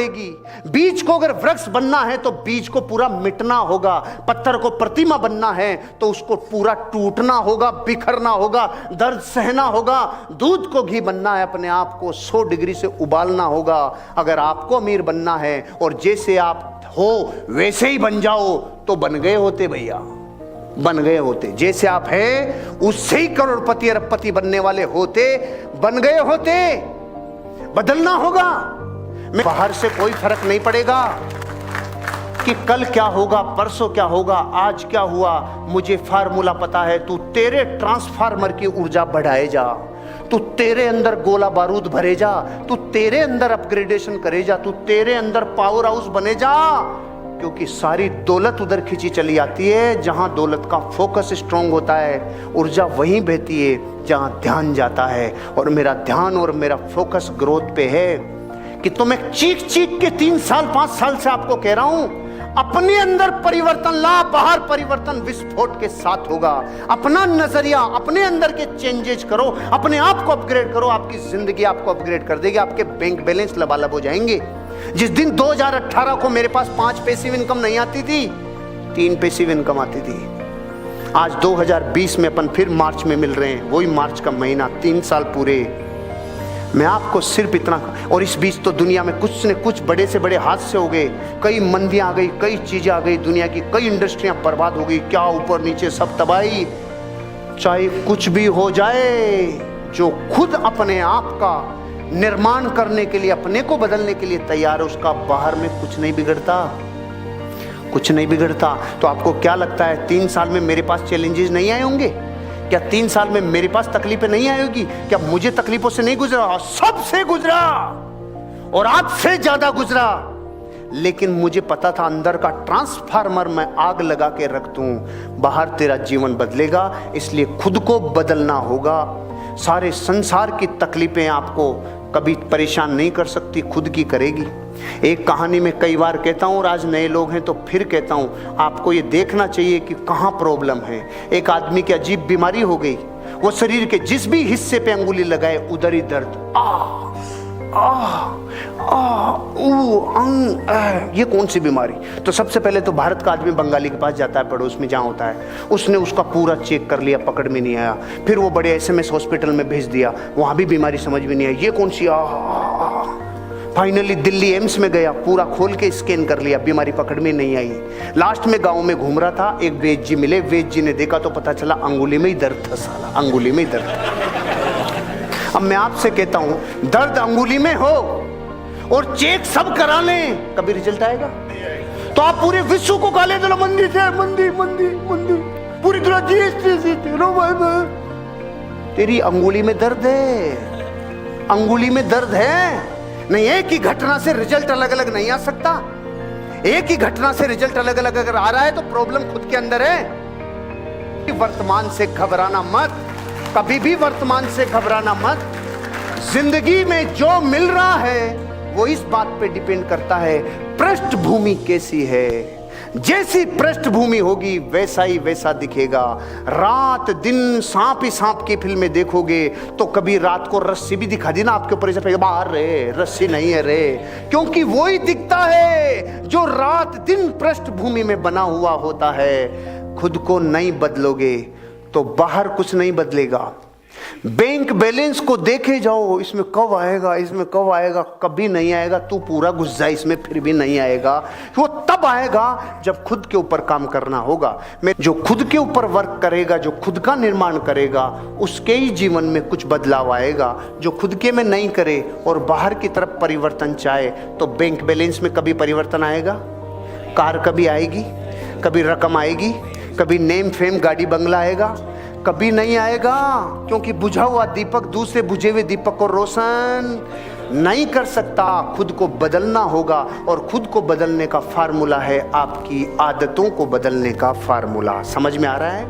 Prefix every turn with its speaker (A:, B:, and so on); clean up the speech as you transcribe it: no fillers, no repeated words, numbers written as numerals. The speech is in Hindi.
A: पड़ेगी। बीज को अगर वृक्ष बनना है तो बीज को पूरा मिटना होगा। पत्थर को प्रतिमा बनना है तो उसको पूरा टूटना होगा, बिखरना होगा, दर्द सहना होगा। दूध को घी बनना है, अपने आप को 100 डिग्री से उबालना होगा। अगर आपको अमीर बनना है और जैसे आप हो वैसे ही बन जाओ तो बन गए होते भैया, बन गए होते। जैसे आप हैं उससे ही करोड़पति अरबपति बनने वाले होते, बन गए होते। बदलना होगा। बाहर से कोई फर्क नहीं पड़ेगा कि कल क्या होगा, परसों क्या होगा, आज क्या हुआ। मुझे फार्मूला पता है। तू तेरे ट्रांसफार्मर की ऊर्जा बढ़ाए जा, तू तेरे अंदर गोला बारूद भरे जा, तू तेरे अंदर अपग्रेडेशन करे जा, तू तेरे अंदर पावर हाउस बने जा। क्योंकि सारी दौलत उधर खींची चली आती है जहां दौलत का फोकस स्ट्रांग होता है। ऊर्जा वहीं बहती है जहां ध्यान जाता है। और मेरा ध्यान और मेरा फोकस ग्रोथ पे है कि तो मैं चीख चीख के 3 साल 5 साल से आपको कह रहा हूं, अपने अंदर परिवर्तन ला, बाहर परिवर्तन विस्फोट के साथ होगा। अपना नजरिया, अपने अंदर के चेंजेस करो, अपने आप को अपग्रेड करो, आपकी जिंदगी आपको अपग्रेड कर देगी। आपके बैंक बैलेंस लबालब हो जाएंगे। जिस दिन 2018 को मेरे पास 5 पैसिव इनकम नहीं आती थी, 3 पैसिव इनकम आती थी। आज 2020 में अपन फिर मार्च में मिल रहे हैं, वही मार्च का महीना, 3 साल पूरे। मैं आपको सिर्फ इतना, और इस बीच तो दुनिया में कुछ न कुछ बड़े से बड़े हादसे हो गए, कई मंदियां आ गई, कई चीजें आ गई, दुनिया की कई इंडस्ट्रियां बर्बाद हो गई, क्या ऊपर नीचे सब तबाही। चाहे कुछ भी हो जाए, जो खुद अपने आप का निर्माण करने के लिए, अपने को बदलने के लिए तैयार है, उसका बाहर में कुछ नहीं बिगड़ता, कुछ नहीं बिगड़ता। तो आपको क्या लगता है 3 साल में मेरे पास चैलेंजेस नहीं आए होंगे? क्या 3 साल में मेरे पास तकलीफें नहीं आई होगी? क्या मुझे तकलीफों से नहीं गुजरा? सबसे गुजरा और आपसे ज्यादा गुजरा। लेकिन मुझे पता था अंदर का ट्रांसफार्मर मैं आग लगा के रख दूं, बाहर तेरा जीवन बदलेगा। इसलिए खुद को बदलना होगा। सारे संसार की तकलीफें आपको कभी परेशान नहीं कर सकती, खुद की करेगी। एक कहानी में कई बार कहता हूँ और आज नए लोग हैं तो फिर कहता हूँ, आपको ये देखना चाहिए कि कहाँ प्रॉब्लम है। एक आदमी की अजीब बीमारी हो गई, वो शरीर के जिस भी हिस्से पे अंगुली लगाए उधर ही दर्द। ये कौन सी बीमारी? तो सबसे पहले तो भारत का आदमी बंगाली के पास जाता है, पड़ोस में जहाँ होता है, उसने उसका पूरा चेक कर लिया, पकड़ में नहीं आया। फिर वो बड़े SMS हॉस्पिटल में भेज दिया, वहाँ भी बीमारी समझ में नहीं आई, ये कौन सी। फाइनली दिल्ली एम्स में गया, पूरा खोल के स्कैन कर लिया, बीमारी पकड़ में नहीं आई। लास्ट में गाँव में घूम रहा था, एक वैद्य जी मिले, वैद्य जी ने देखा तो पता चला अंगुली में ही दर्द था, साला अंगुली में ही दर्द। अब मैं आपसे कहता हूं, दर्द अंगुली में हो और चेक सब करा लें, कभी रिजल्ट आएगा? तो आप पूरे विश्व को गाले दो, मंदी से मंदी मंदी मंदी, पूरी दुनिया जीत रो भाई, तेरी अंगुली में दर्द है, अंगुली में दर्द है। नहीं, एक ही घटना से रिजल्ट अलग अलग नहीं आ सकता। एक ही घटना से रिजल्ट अलग अलग अगर आ रहा है तो प्रॉब्लम खुद के अंदर है। वर्तमान से घबराना मत, कभी भी वर्तमान से घबराना मत। जिंदगी में जो मिल रहा है वो इस बात पे डिपेंड करता है पृष्ठभूमि कैसी है। जैसी पृष्ठभूमि होगी वैसा ही वैसा दिखेगा। रात दिन सांप ही सांप की फिल्में देखोगे तो कभी रात को रस्सी भी दिखा दी ना आपके ऊपर, ऐसे बाहर रे रस्सी नहीं है रे, क्योंकि वो ही दिखता है जो रात दिन पृष्ठभूमि में बना हुआ होता है। खुद को नहीं बदलोगे तो बाहर कुछ नहीं बदलेगा। बैंक बैलेंस को देखे जाओ, इसमें कब आएगा, इसमें कब आएगा, कभी नहीं आएगा। तू पूरा घुस जा इसमें, फिर भी नहीं आएगा। वो तब आएगा जब खुद के ऊपर काम करना होगा। मैं जो खुद के ऊपर वर्क करेगा, जो खुद का निर्माण करेगा, उसके ही जीवन में कुछ बदलाव आएगा। जो खुद के में नहीं करे और बाहर की तरफ परिवर्तन चाहे तो बैंक बैलेंस में कभी परिवर्तन आएगा? कार कभी आएगी? कभी रकम आएगी? कभी नेम फेम गाड़ी बंगला आएगा? कभी नहीं आएगा, क्योंकि बुझा हुआ दीपक दूसरे बुझे हुए दीपक को रोशन नहीं कर सकता। खुद को बदलना होगा और खुद को बदलने का फार्मूला है आपकी आदतों को बदलने का फार्मूला। समझ में आ रहा है?